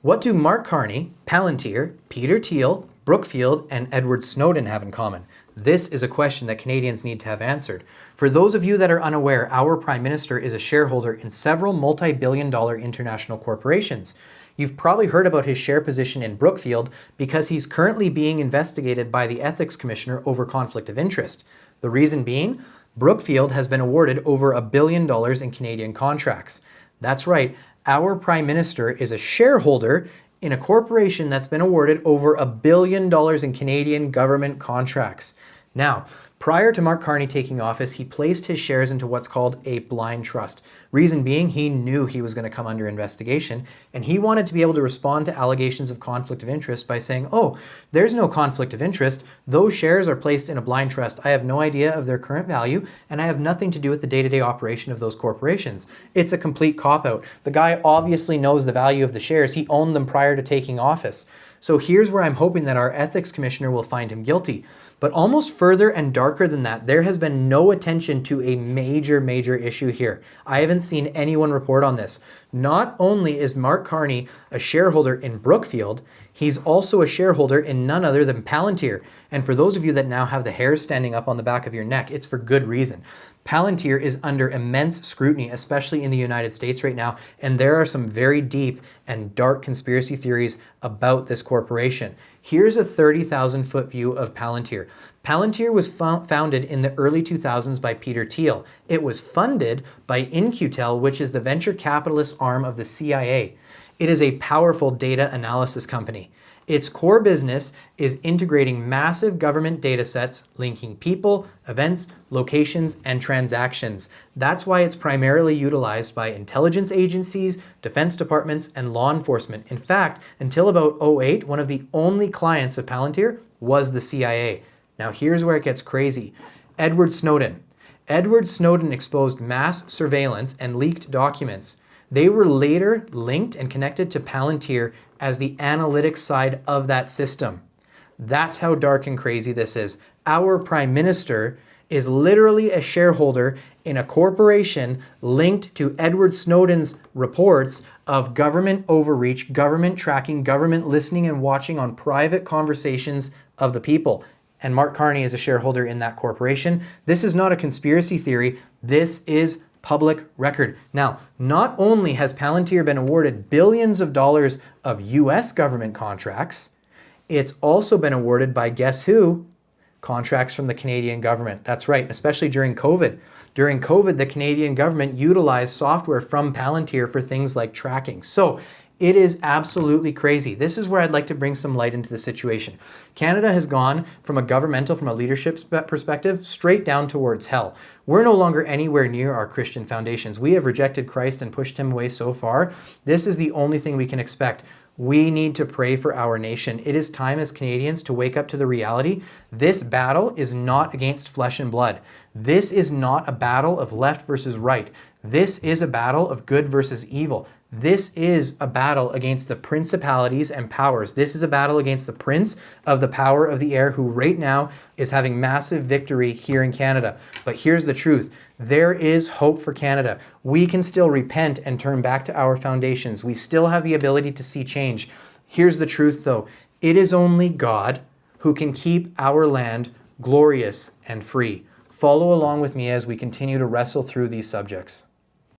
What do Mark Carney, Palantir, Peter Thiel, Brookfield, and Edward Snowden have in common? This is a question that Canadians need to have answered. For those of you that are unaware, our Prime Minister is a shareholder in several multi-billion-dollar international corporations. You've probably heard about his share position in Brookfield because he's currently being investigated by the Ethics Commissioner over conflict of interest. The reason being, Brookfield has been awarded over $1 billion in Canadian contracts. That's right, our Prime Minister is a shareholder in a corporation that's been awarded over $1 billion in Canadian government contracts. Now, prior to Mark Carney taking office, he placed his shares into what's called a blind trust. Reason being, he knew he was going to come under investigation, and he wanted to be able to respond to allegations of conflict of interest by saying, oh, there's no conflict of interest. Those shares are placed in a blind trust. I have no idea of their current value, and I have nothing to do with the day-to-day operation of those corporations. It's a complete cop-out. The guy obviously knows the value of the shares. He owned them prior to taking office. So here's where I'm hoping that our ethics commissioner will find him guilty. But almost further and darker than that, there has been no attention to a major issue here. I haven't seen anyone report on this. Not only is Mark Carney a shareholder in Brookfield, he's also a shareholder in none other than Palantir. And for those of you that now have the hairs standing up on the back of your neck, it's for good reason. Palantir is under immense scrutiny, especially in the United States right now, and there are some very deep and dark conspiracy theories about this corporation. Here's a 30,000-foot view of Palantir. Palantir was founded in the early 2000s by Peter Thiel. It was funded by In-Q-Tel, which is the venture capitalist arm of the CIA. It is a powerful data analysis company. Its core business is integrating massive government data sets, linking people, events, locations, and transactions. That's why it's primarily utilized by intelligence agencies, defense departments, and law enforcement. In fact, until about 2008, one of the only clients of Palantir was the CIA. Now here's where it gets crazy. Edward Snowden. Edward Snowden exposed mass surveillance and leaked documents. They were later linked and connected to Palantir as the analytics side of that system. That's how dark and crazy this is. Our Prime Minister is literally a shareholder in a corporation linked to Edward Snowden's reports of government overreach, government tracking, government listening and watching on private conversations of the people. And Mark Carney is a shareholder in that corporation. This is not a conspiracy theory. This is public record. Now, not only has Palantir been awarded billions of dollars of US government contracts, it's also been awarded by guess who? Contracts from the Canadian government. That's right, especially during COVID. During COVID, the Canadian government utilized software from Palantir for things like tracking. So it is absolutely crazy. This is where I'd like to bring some light into the situation. Canada has gone from a leadership perspective, straight down towards hell. We're no longer anywhere near our Christian foundations. We have rejected Christ and pushed him away so far. This is the only thing we can expect. We need to pray for our nation. It is time as Canadians to wake up to the reality. This battle is not against flesh and blood. This is not a battle of left versus right. This is a battle of good versus evil. This is a battle against the principalities and powers. This is a battle against the prince of the power of the air, who right now is having massive victory here in Canada. But here's the truth. There is hope for Canada. We can still repent and turn back to our foundations. We still have the ability to see change. Here's the truth, though. It is only God who can keep our land glorious and free. Follow along with me as we continue to wrestle through these subjects.